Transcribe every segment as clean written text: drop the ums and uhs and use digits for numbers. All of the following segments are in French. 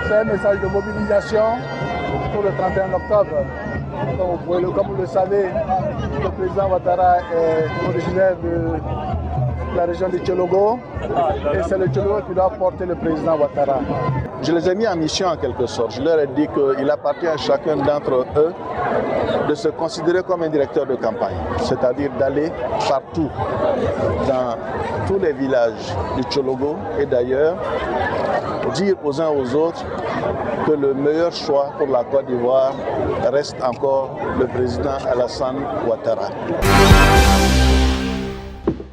C'est un message de mobilisation pour le 31 octobre. Comme vous le savez, le président Ouattara est originaire de la région de Tchologo et c'est le Tchologo qui doit porter le président Ouattara. Je les ai mis en mission en quelque sorte. Je leur ai dit qu'il appartient à chacun d'entre eux de se considérer comme un directeur de campagne, c'est-à-dire d'aller partout, dans tous les villages du Tchologo et d'ailleurs, dire aux uns aux autres que le meilleur choix pour la Côte d'Ivoire reste encore le président Alassane Ouattara.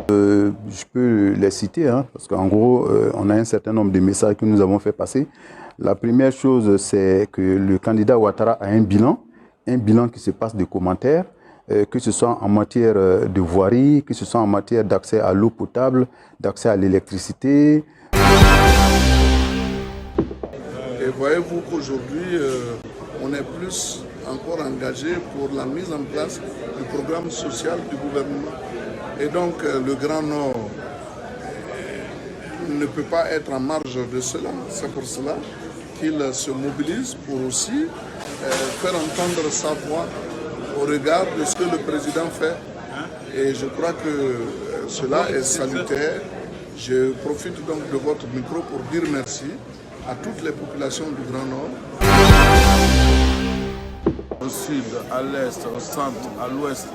Je peux les citer, parce qu'en gros, on a un certain nombre de messages que nous avons fait passer. La première chose, c'est que le candidat Ouattara a un bilan qui se passe de commentaires, que ce soit en matière de voirie, que ce soit en matière d'accès à l'eau potable, d'accès à l'électricité. Et voyez-vous qu'aujourd'hui, on est plus encore engagé pour la mise en place du programme social du gouvernement. Et donc le Grand Nord ne peut pas être en marge de cela. C'est pour cela qu'il se mobilise pour aussi faire entendre sa voix au regard de ce que le président fait. Et je crois que cela est salutaire. Je profite donc de votre micro pour dire merci à toutes les populations du Grand Nord. Au sud, à l'est, au centre, à l'ouest,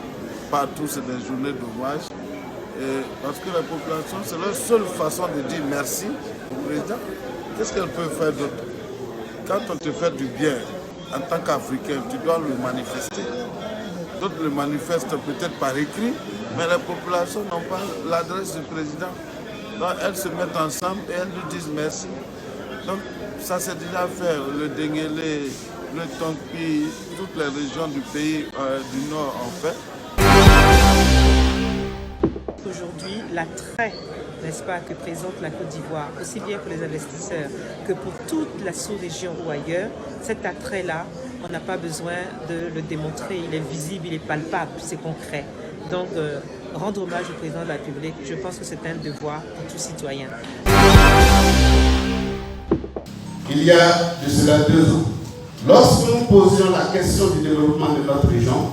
partout c'est des journées d'hommage. Parce que la population, c'est leur seule façon de dire merci au président. Qu'est-ce qu'elle peut faire d'autre? Quand on te fait du bien, en tant qu'Africain, tu dois le manifester. D'autres le manifestent peut-être par écrit, mais les populations n'ont pas l'adresse du président. Donc elles se mettent ensemble et elles lui disent merci. Donc ça c'est déjà fait, le Denguélé, le Tonki, toutes les régions du pays du Nord en fait. Aujourd'hui, l'attrait, n'est-ce pas, que présente la Côte d'Ivoire, aussi bien pour les investisseurs que pour toute la sous-région ou ailleurs, cet attrait-là, on n'a pas besoin de le démontrer, il est visible, il est palpable, c'est concret. Donc, rendre hommage au président de la République, je pense que c'est un devoir pour tout citoyen. Il y a de cela 2 ans, lorsque nous posions la question du développement de notre région,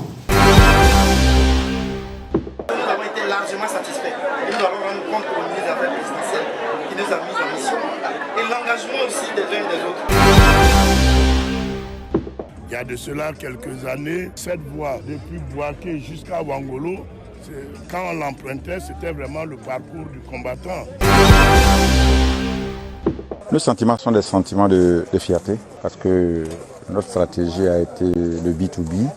nous avons été largement satisfaits. Et nous avons rendu compte au ministre des Affaires présidentielles qui nous a mis en mission. Et l'engagement aussi des uns et des autres. Il y a de cela quelques années, cette voie depuis Bouaké jusqu'à Ouangolo, quand on l'empruntait, c'était vraiment le parcours du combattant. Nos sentiments sont des sentiments de fierté parce que notre stratégie a été le B2B.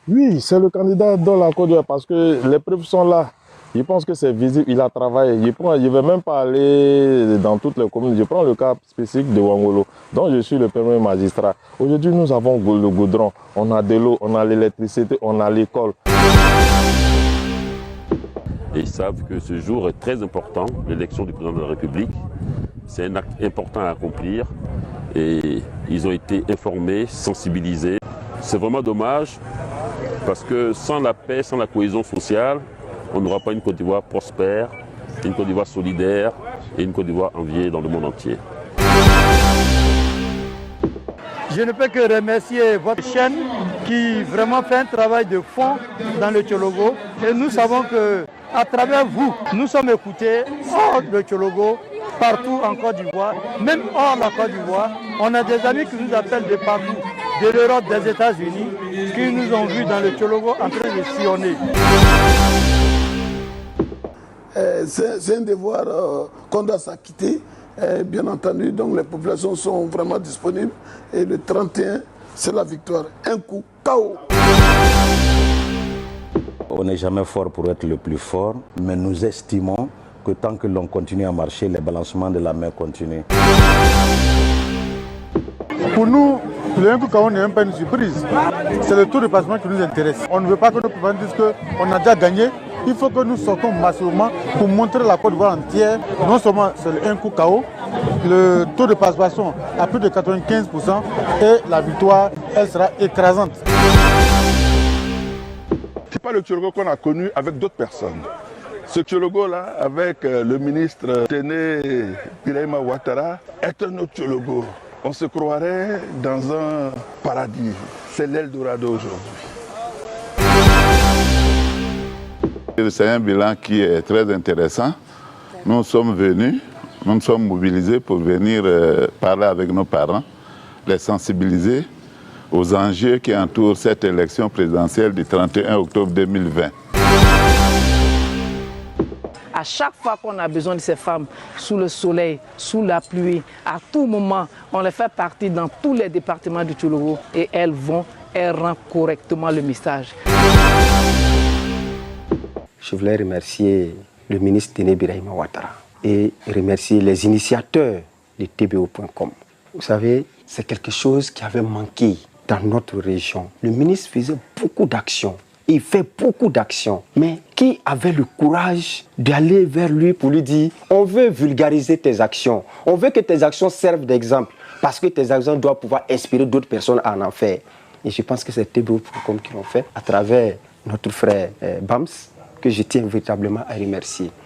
Oui, c'est le candidat dans la Côte d'Ivoire parce que les preuves sont là. Je pense que c'est visible, il a travaillé. Je ne vais même pas aller dans toutes les communes. Je prends le cas spécifique de Ouangolo, dont je suis le premier magistrat. Aujourd'hui, nous avons le goudron, on a de l'eau, on a l'électricité, on a l'école. Et ils savent que ce jour est très important, l'élection du président de la République. C'est un acte important à accomplir et ils ont été informés, sensibilisés. C'est vraiment dommage parce que sans la paix, sans la cohésion sociale, on n'aura pas une Côte d'Ivoire prospère, une Côte d'Ivoire solidaire et une Côte d'Ivoire enviée dans le monde entier. Je ne peux que remercier votre chaîne qui vraiment fait un travail de fond dans le Tchologo. Et nous savons qu'à travers vous, nous sommes écoutés hors de Tchologo, partout en Côte d'Ivoire, même hors la Côte d'Ivoire. On a des amis qui nous appellent de partout, de l'Europe, des États-Unis, qui nous ont vus dans le Tchologo en train de sillonner. C'est un devoir qu'on doit s'acquitter, bien entendu, donc les populations sont vraiment disponibles et le 31, c'est la victoire. Un coup, KO. On n'est jamais fort pour être le plus fort, mais nous estimons que tant que l'on continue à marcher, les balancements de la main continuent. Pour nous, le 1 coup KO n'est même pas une surprise. C'est le taux de passement qui nous intéresse. On ne veut pas que nos présidents disent qu'on a déjà gagné. Il faut que nous sortons massivement pour montrer la Côte d'Ivoire entière. Non seulement c'est le 1 coup KO, le taux de participation à plus de 95% et la victoire, elle sera écrasante. pas le Tchologo qu'on a connu avec d'autres personnes. Ce Tchologo-là, avec le ministre Téné Birahima Ouattara, est un autre Tchologo. On se croirait dans un paradis. C'est l'Eldorado aujourd'hui. C'est un bilan qui est très intéressant. Nous sommes venus, nous nous sommes mobilisés pour venir parler avec nos parents, les sensibiliser aux enjeux qui entourent cette élection présidentielle du 31 octobre 2020. À chaque fois qu'on a besoin de ces femmes, sous le soleil, sous la pluie, à tout moment, on les fait partie dans tous les départements du Tchologo et elles rendent correctement le message. Je voulais remercier le ministre Téné Birahima Ouattara et remercier les initiateurs de TBO.com. Vous savez, c'est quelque chose qui avait manqué dans notre région. Le ministre faisait beaucoup d'actions. Il fait beaucoup d'actions, mais qui avait le courage d'aller vers lui pour lui dire « On veut vulgariser tes actions, on veut que tes actions servent d'exemple, parce que tes actions doivent pouvoir inspirer d'autres personnes à en faire. » Et je pense que c'est TBO.com qui l'ont fait à travers notre frère Bams, que je tiens véritablement à remercier.